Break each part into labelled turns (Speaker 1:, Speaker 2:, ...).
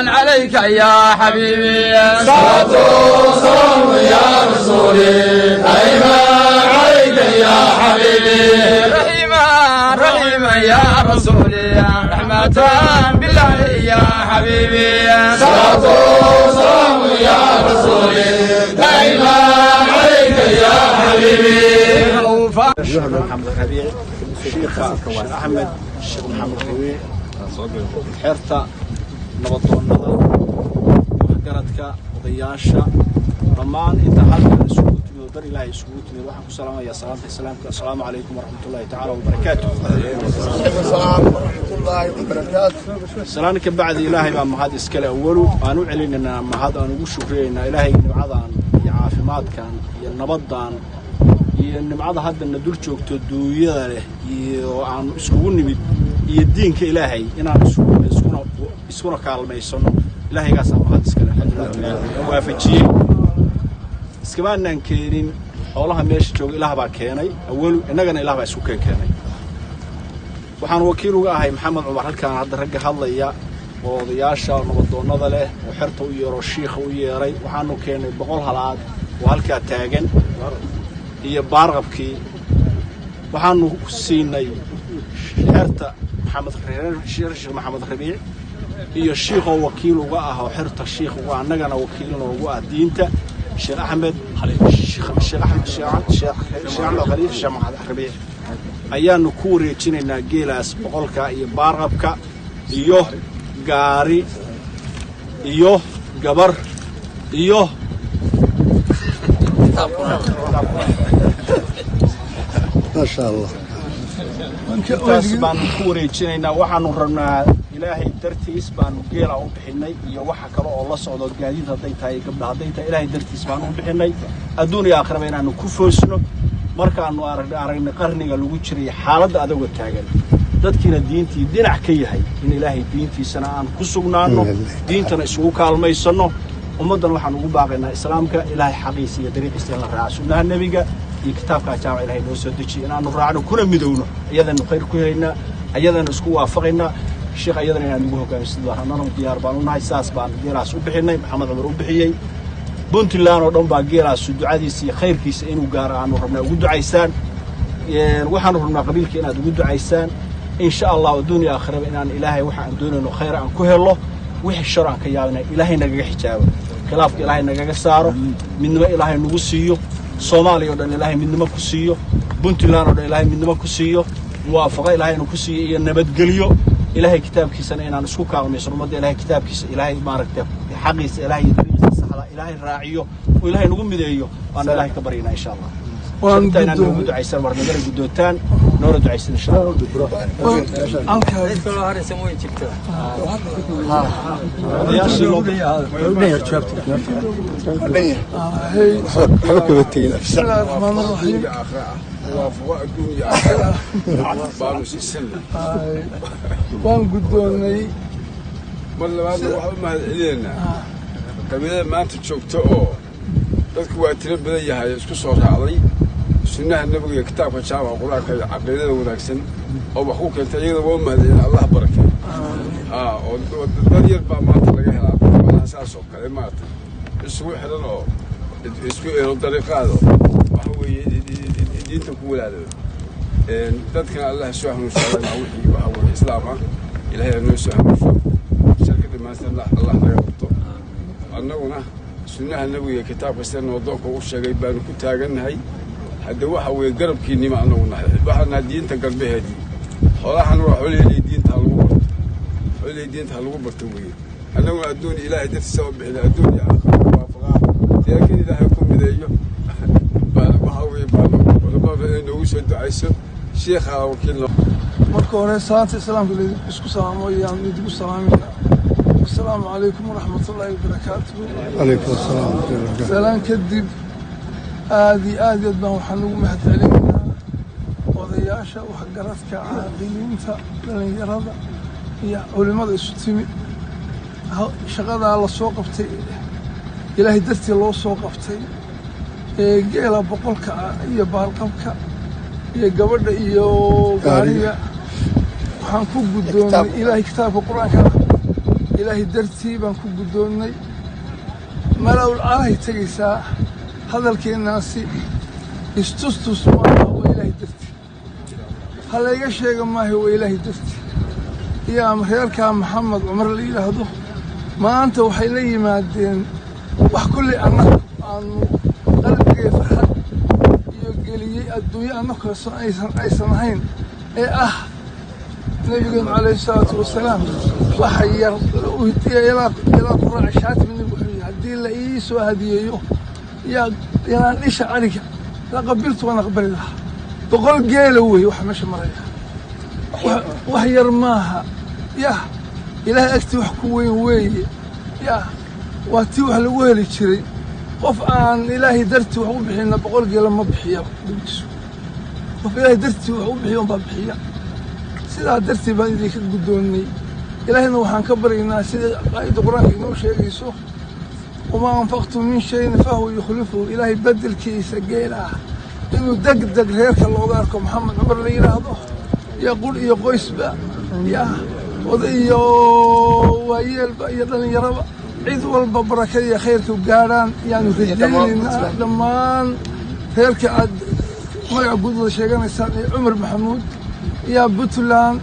Speaker 1: عليك يا حبيبي
Speaker 2: صلاة وسلام يا رسولي دائما عليك يا حبيبي
Speaker 1: رحيما يا رسولي رحمة بالله يا حبيبي
Speaker 2: صلاة وسلام يا رسولي دائما عليك يا حبيبي
Speaker 3: الشيخ محمد ربيع الشيخ أحمد الشيخ محمد ربيع حرتا نبضونada waxgaradka odayaasha dhammaan inta halkan isugu timid dar ilaahay isugu timid waxaan ku salaamayaa salaanta islaamka assalaamu calaykum waraxmatullaahi tacaala wabarakaatuh salaam ka bacdi ilaahay baa mahad iskale awwalu aan u celinaynaa mahad aan ugu shukriyeynaa ilaahay nimcadan iyo caafimaadkan iyo nabadan iyo nimcada haddana dul joogto duuyada leh iyo aan isugu nimid iyo diinka ilaahay inaan iskuna kaalmaysano ilaahaygaas aan mahad iskale alxamdulilah waafajiyey iskamaanaan keenin xoolaha meesha jooga ilaah baa keenay awwalu innagana ilaah baa isku keenay waxaan wakiil uga ahay maxamed cumar halkaan hadda ragga hadlaya oo odayaasha nabadoonnada leh oo xerta u yeero shiikha u yeeray waxaanu keenay 100 halaad oo halkaa taagan iyo baarqabkii waxaanu siinay xerta maxamed rabiic iyo shiikho wakiil uga ah oo xerta shiikh uga annagana wakiilna uga ah diinta sheekh axmed rabiic ayaanu ku wareejinaynaa geelaas 100ka iyo baarqabka iyo gaari iyo gabar iyo
Speaker 4: ما شاء الله
Speaker 3: taas baan ku wareejinaynaa waxaanu rabnaa ilaahay dartiis baanu geela u bixinay iyo waxa kale oo la socdo gaadiid haday tahay gabdha haday tahay ilaahay dartiis baanu u bixinay adduun iyo aakhiraba inaanu ku foosno markaanu aragnay qarniga lagu jiray xaaladda adaga taagan dadkiina diintii dhinac ka yahay in ilaahay diintiisana aan ku sugnaano diintana isugu kaalmaysano ummadan waxaan ugu baaqaynaa islaamka ilaahay xaqiisa iyo dariiqiisa la raaco sunnaha nabiga iyo kitaabka jaamac ilaahay noo soo dejiyo inaanu raacno kuna midowno ayadana khayr ku helayna ayadana isku waafaqayna sheekh ayadana inaan ugu hogaansido waxaan diyaar baan u nahay saas baan geelaas u bixinay maxamed cumar u bixiyay puntland oo dhan baa geelaas ducadiisa iyo khayrkiisa inuu gaaro aanu rabnaa ugu ducaysaan waxaanu rabnaa qabiilka inaad ugu ducaysaan insha allah dunya aakhiraba inaan ilaahay waxa aan doonayno khayr aan ku helo wixii shar aan ka yaabnaa ilaahay nagaga xijaabo khilaafka ilaahay nagaga saaro midnimo ilaahay nagu siiyo Soomaaliya oo dhan ilaahay midnimo ku siiyo puntland oo dhan ilaahay midnimo ku siiyo muwaafaqo ilaahay ku siiyo iyo nabadgelyo ilaahay kitaabkiisana inaan isku kaalmayso ummadda ilaahay kitaabkiisa ilaahay maaragtay xaqiisa ilaahay dariiqiisa saxda ilaahay raaciyo oo ilaahay nagu mideeyo aan ilaahay ka baryana insha Allah waan ducaysan marnaba gudootaan noora ducaysan insha Allah halka kala haraysan way jirtaa ya shilo meher joogta
Speaker 4: حبك بالتقيل
Speaker 5: بسم الله الرحمن الرحيم
Speaker 2: وافق الدنيا بانو سيسلم
Speaker 5: وان قدوني
Speaker 2: والله هذا واحد ما علينا قبيله ما انت joogto oo dadku waa tiro badan yahay isku soo raacday sunnaha nabiga kitaabka jaamaca quraanka aqeedada wanaagsan oo wax ku keentay iyada waa mahadin Allah barakeeyo oo dad yar baa maanta laga helaa waxa asaas oo kale maanta isku xiran oo isku dariiqado waxa weeye diinta ku walaalo dadka Allah subhanahu wa ta'ala wixii waxa weeye islaama ilaahay noo soo hanuunsho shirkada maasna Allah naga qabto annaguna sunnaha nabiga kitaabka sano doonka u sheegay baan ku taaganahay hadda waxa weeye garabkiinima annagu nahay waxana diinta galbeheedii xoolahan waa xoolihii diinta lagu barto xoolihii diinta lagu barto weeye annagu adduun ilaahay dadkiisa oo bixin adduun iyo aakhira waafaqaa laakiin ilaahay ku mideeyo baan waxa weeye baan inuu soo ducayso sheekha wakiil
Speaker 5: marka hore salaanta islaamka isku salaamo iyo idinku salaamayna السلام عليكم ورحمة الله وبركاته.
Speaker 4: عليكم السلام ورحمة الله وبركاته.
Speaker 5: سلام كذب آدي أدنى وحنو محتلين وضياشة وحقرتك عاقلين فلن يرضى هي علماء الستمي شغال على السوق فتي إلهي درتي الله سوق فتي جيلا بقولك هي بارقبك هي قبل هي قارية حنكون قدوم إلهي كتاب القرآن إلهي درتي بانكو قدوني ملأ العالي تجيسا هذا الكناسي استوستوس ما هو إلهي درتي هلا يشيء ما هو إلهي درتي يا مخيرك محمد عمر اللي يهدو ما أنت وحيلي مادين وحكل أنا عن قلبي فرحة يقولي الدنيا أنك أي سنين إيه نبينا عليه الصلاة والسلام وحير ويلا قرع شات من الوحي هدي اللي يسوى هديه يا ليش عليك لا قبلت وأنا قبل لها بقول جيلوي وحمش مريح وحير ماها يا إلهي أكتي وحكوين وي يا واتي وحلويلي تشري قف عن إلهي درتي وحو بحينا بقول جيل ما بحيا قف إلهي درتي وحو بحيا ما بحيا سيدا درتي بان ذيك القدوني إلهي نوحان كبرينا سيدا قائد قرآن إنه شيء يسوه وما أنفقتم من شيء فهو يخلفه إلهي بدل كيسة جيلاه إنه دق هيك الله داركم محمد عمر اللي يراهضه يقول يا قيس بقى يا وضي ويل بقى يدني يا رب عيد والبركة يا خيرك وقاران يعني رجلين لما خيرك عد ما يعقود شيئا يسمى عمر محمود يا بطلان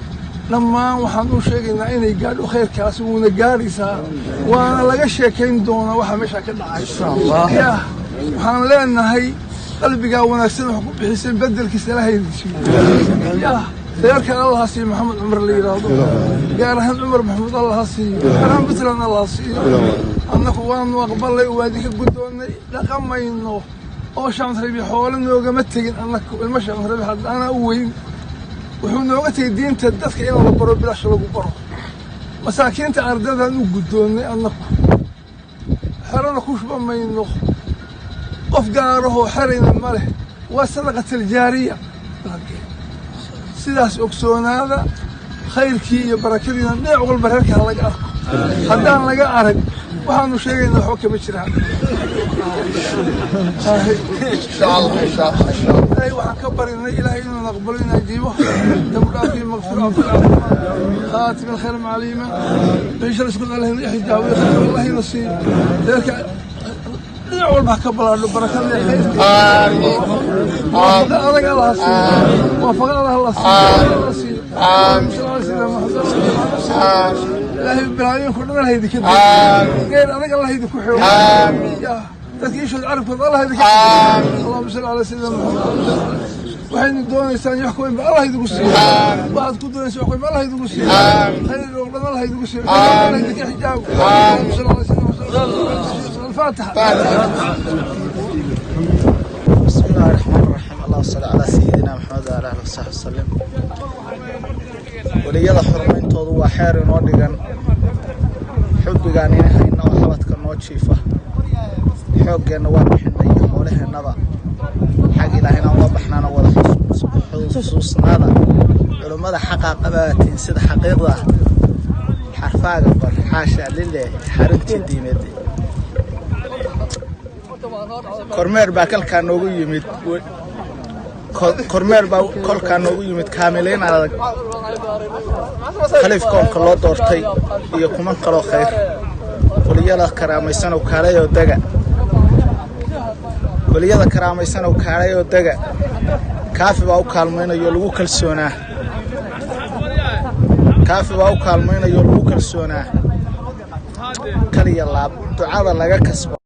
Speaker 5: لما وحنو شيئا إني قالوا خير كاسونا قارسا وأنا لقى شيئين دونا وحا مشاكل إن شاء الله يا وحن لنا هي قلبي قاونا سنة بحسين بدل كسلا هي يا خيرك الله سي محمد عمر اللي يراضو قارهن عمر محمود الله سي قارهن بطلان الله سي أنك وان وقبل لي واديك قدوني لقما إنه أوشان تربي حوالنا وقمتين أنك المشان تربي حد أنا أوين وحنا وقت الدين تدك إلى ربنا بلاش لو برا مساكين تعرضنا نقدوني أنك حرنا كوش بما إنه قف قاره حرنا المره والصدقة الجارية سلاس أكسون هذا خير كي بركتنا نعقل بركة الله جارك حدان لقى عرق وحنو شيء إنه حكم الشرع
Speaker 1: إن شاء الله إن شاء الله إن شاء الله
Speaker 5: أي وحكبر إن إلهي إنه نقبلنا يجيبه يمرأ في مغفرة في العالم خاتم الخير معليمة بيشر يسكن عليه يحجاب الله نصيب ذلك نعول بحكبر له بركة الله
Speaker 1: آمين
Speaker 5: وفق الله سيد وفق الله سيد آمين إلهي بالعالمين كلنا هيدي كده غير أنا الله هيدي كحول يا تكيش العرب الله هيدي كده اللهم صل على سيدنا محمد وحين الدون إنسان يحكم الله هيدي كسي بعد كل دون يحكم الله هيدي كسي خير الأولاد الله هيدي كسي الله هيدي كحجاب اللهم صل على سيدنا محمد الفاتحة
Speaker 6: بسم الله الرحمن الرحيم اللهم صل على سيدنا محمد وعلى آله وصحبه وسلم وليدا xurmayntoodu waa xeer inoo dhigan xubbigaan inayna waxbadka noo jiifa xooggeena waa bixinay xoolaheennaba xag ilaahayna waa baxnaana wada xusuusnaada culimmada xaqa qabaatiin sida xaqiiqda xarfaaga bar xaasha lilaahi xarintii diimeed kormeer baa kalkaa noogu yimid kormeer baa kolkaa noogu yimid kaamileyn adag khaliif koonka loo doortay iyo kuman kaloo khayr kuliyada karaamaysan oo kaalayoo daga kuliyada karaamaysan oo kaalayoo daga kaafi baa u kaalmaynayo lagu kalsoonaa kaafi baa u kaalmaynayo lagu kalsoonaa kaliya laab ducada laga kasbo